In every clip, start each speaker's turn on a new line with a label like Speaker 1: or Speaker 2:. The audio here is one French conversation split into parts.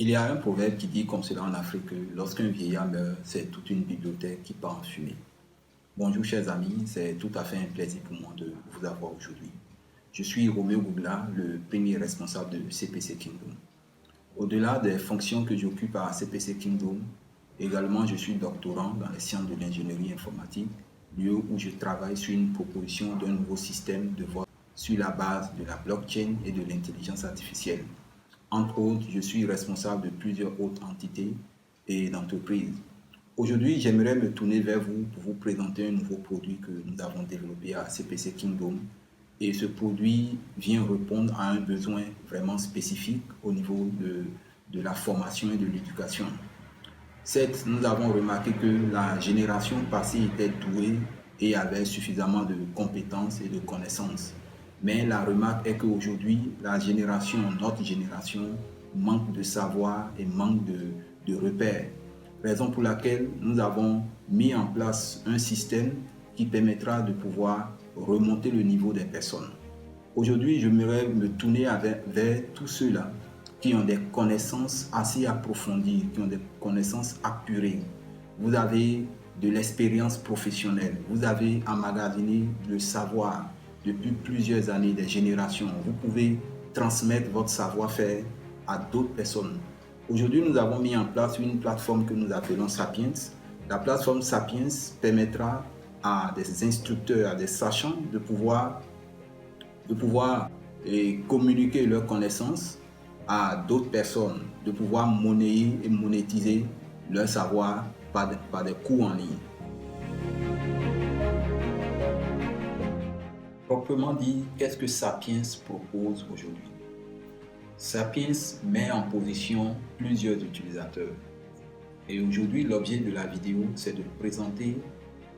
Speaker 1: Il y a un proverbe qui dit comme cela en Afrique que lorsqu'un vieillard meurt, c'est toute une bibliothèque qui part en fumée. Bonjour chers amis, c'est tout à fait un plaisir pour moi de vous avoir aujourd'hui. Je suis Roméo Gougla, le premier responsable de CPC Kingdom. Au-delà des fonctions que j'occupe à CPC Kingdom, également je suis doctorant dans les sciences de l'ingénierie informatique, lieu où je travaille sur une proposition d'un nouveau système de vote sur la base de la blockchain et de l'intelligence artificielle. Entre autres, je suis responsable de plusieurs autres entités et d'entreprises. Aujourd'hui, j'aimerais me tourner vers vous pour vous présenter un nouveau produit que nous avons développé à CPC Kingdom. Et ce produit vient répondre à un besoin vraiment spécifique au niveau de la formation et de l'éducation. Certes, nous avons remarqué que la génération passée était douée et avait suffisamment de compétences et de connaissances. Mais la remarque est qu'aujourd'hui, notre génération, manque de savoir et manque de repères. Raison pour laquelle nous avons mis en place un système qui permettra de pouvoir remonter le niveau des personnes. Aujourd'hui, j'aimerais me tourner vers tous ceux-là qui ont des connaissances assez approfondies, qui ont des connaissances apurées. Vous avez de l'expérience professionnelle, vous avez emmagasiné le savoir depuis plusieurs années, des générations. Vous pouvez transmettre votre savoir-faire à d'autres personnes. Aujourd'hui, nous avons mis en place une plateforme que nous appelons Sapiens. La plateforme Sapiens permettra à des instructeurs, à des sachants de pouvoir communiquer leurs connaissances à d'autres personnes, de pouvoir monnayer et monétiser leur savoir par des cours en ligne. Proprement dit, qu'est-ce que Sapiens propose aujourd'hui? Sapiens met en position plusieurs utilisateurs. Et aujourd'hui, l'objet de la vidéo, c'est de présenter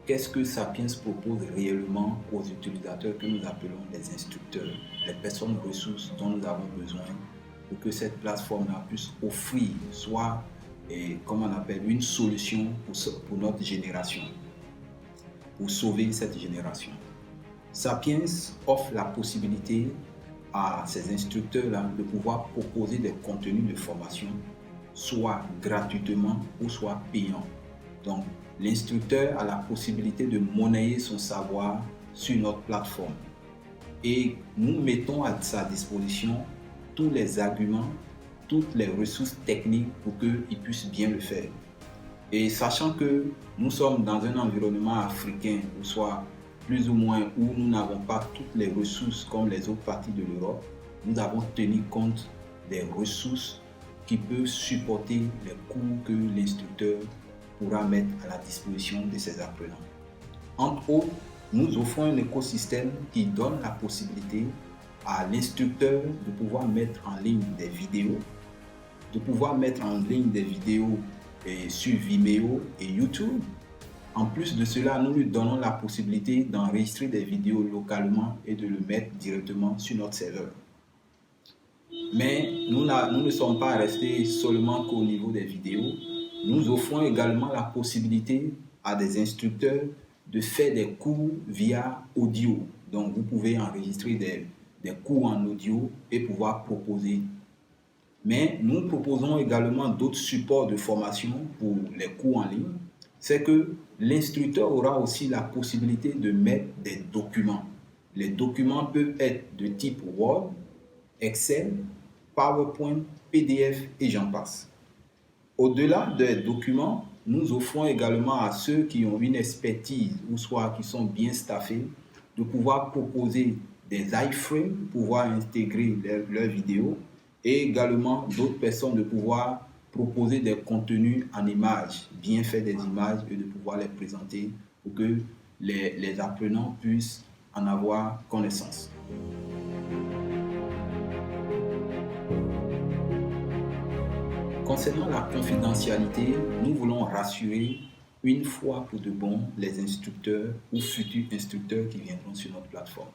Speaker 1: qu'est-ce que Sapiens propose réellement aux utilisateurs que nous appelons les instructeurs, les personnes ressources dont nous avons besoin pour que cette plateforme-là puisse offrir soit, comme on appelle, une solution pour notre génération, pour sauver cette génération. Sapiens offre la possibilité à ces instructeurs-là de pouvoir proposer des contenus de formation, soit gratuitement ou soit payants. Donc, l'instructeur a la possibilité de monnayer son savoir sur notre plateforme. Et nous mettons à sa disposition tous les arguments, toutes les ressources techniques pour qu'il puisse bien le faire. Et sachant que nous sommes dans un environnement africain, ou soit plus ou moins où nous n'avons pas toutes les ressources comme les autres parties de l'Europe, nous avons tenu compte des ressources qui peuvent supporter les cours que l'instructeur pourra mettre à la disposition de ses apprenants. Entre autres, nous offrons un écosystème qui donne la possibilité à l'instructeur de pouvoir mettre en ligne des vidéos, sur Vimeo et YouTube. En plus de cela, nous lui donnons la possibilité d'enregistrer des vidéos localement et de le mettre directement sur notre serveur. Mais nous ne sommes pas restés seulement qu'au niveau des vidéos. Nous offrons également la possibilité à des instructeurs de faire des cours via audio. Donc, vous pouvez enregistrer des cours en audio et pouvoir proposer. Mais nous proposons également d'autres supports de formation pour les cours en ligne. C'est que l'instructeur aura aussi la possibilité de mettre des documents. Les documents peuvent être de type Word, Excel, PowerPoint, PDF et j'en passe. Au-delà des documents, nous offrons également à ceux qui ont une expertise ou soit qui sont bien staffés de pouvoir proposer des iframes pour pouvoir intégrer leurs vidéos et également d'autres personnes de pouvoir proposer des contenus en images, bien faits des images et de pouvoir les présenter pour que les apprenants puissent en avoir connaissance. Concernant la confidentialité, nous voulons rassurer une fois pour de bon les instructeurs ou futurs instructeurs qui viendront sur notre plateforme.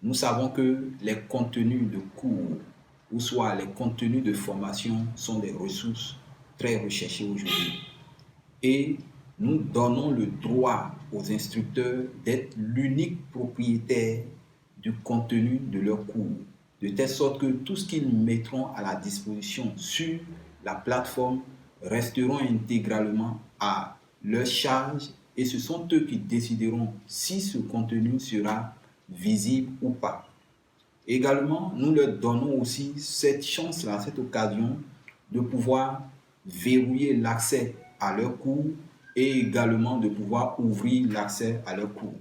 Speaker 1: Nous savons que les contenus de cours ou soit les contenus de formation sont des ressources très recherchées aujourd'hui. Et nous donnons le droit aux instructeurs d'être l'unique propriétaire du contenu de leurs cours, de telle sorte que tout ce qu'ils mettront à la disposition sur la plateforme resteront intégralement à leur charge et ce sont eux qui décideront si ce contenu sera visible ou pas. Également, nous leur donnons aussi cette chance-là, cette occasion de pouvoir verrouiller l'accès à leurs cours et également de pouvoir ouvrir l'accès à leurs cours.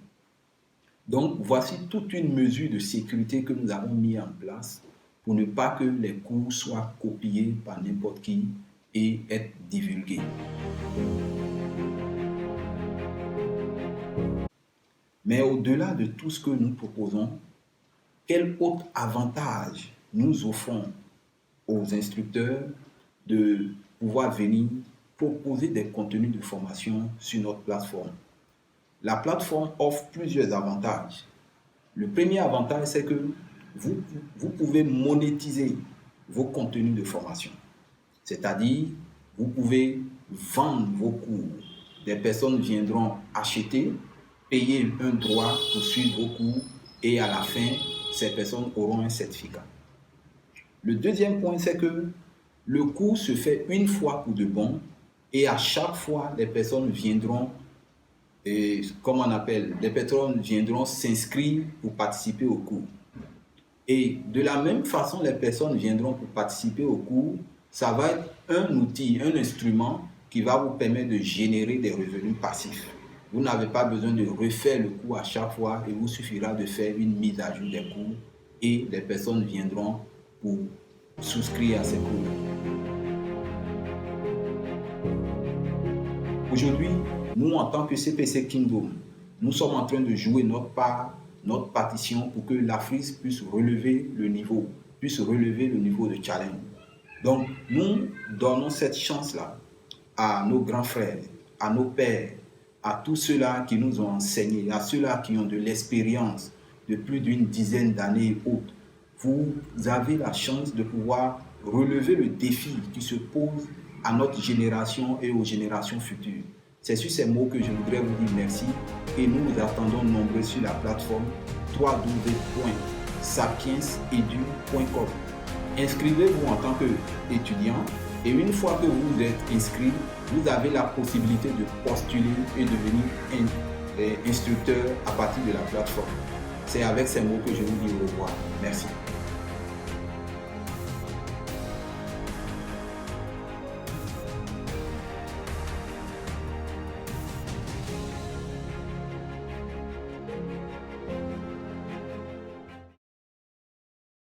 Speaker 1: Donc, voici toute une mesure de sécurité que nous avons mis en place pour ne pas que les cours soient copiés par n'importe qui et être divulgués. Mais au-delà de tout ce que nous proposons, quel autre avantage nous offrons aux instructeurs de pouvoir venir proposer des contenus de formation sur notre plateforme? La plateforme offre plusieurs avantages. Le premier avantage, c'est que vous pouvez monétiser vos contenus de formation. C'est-à-dire, vous pouvez vendre vos cours. Des personnes viendront acheter, payer un droit pour suivre vos cours et à la fin, ces personnes auront un certificat. Le deuxième point, c'est que le cours se fait une fois pour de bon et à chaque fois, les personnes viendront, les personnes viendront s'inscrire pour participer au cours. Et de la même façon, les personnes viendront pour participer au cours. Ça va être un outil, un instrument qui va vous permettre de générer des revenus passifs. Vous n'avez pas besoin de refaire le cours à chaque fois. Il vous suffira de faire une mise à jour des cours et les personnes viendront pour souscrire à ces cours. Aujourd'hui, nous, en tant que CPC Kingdom, nous sommes en train de jouer notre part, notre partition pour que l'Afrique puisse relever le niveau de challenge. Donc, nous donnons cette chance-là à nos grands frères, à nos pères, à tous ceux-là qui nous ont enseigné, à ceux-là qui ont de l'expérience de plus d'une dizaine d'années et autres. Vous avez la chance de pouvoir relever le défi qui se pose à notre génération et aux générations futures. C'est sur ces mots que je voudrais vous dire merci et nous vous attendons nombreux sur la plateforme www.sapiensedu.com. Inscrivez-vous en tant qu'étudiant et une fois que vous êtes inscrit, vous avez la possibilité de postuler et devenir instructeur à partir de la plateforme. C'est avec ces mots que je vous dis au revoir. Merci.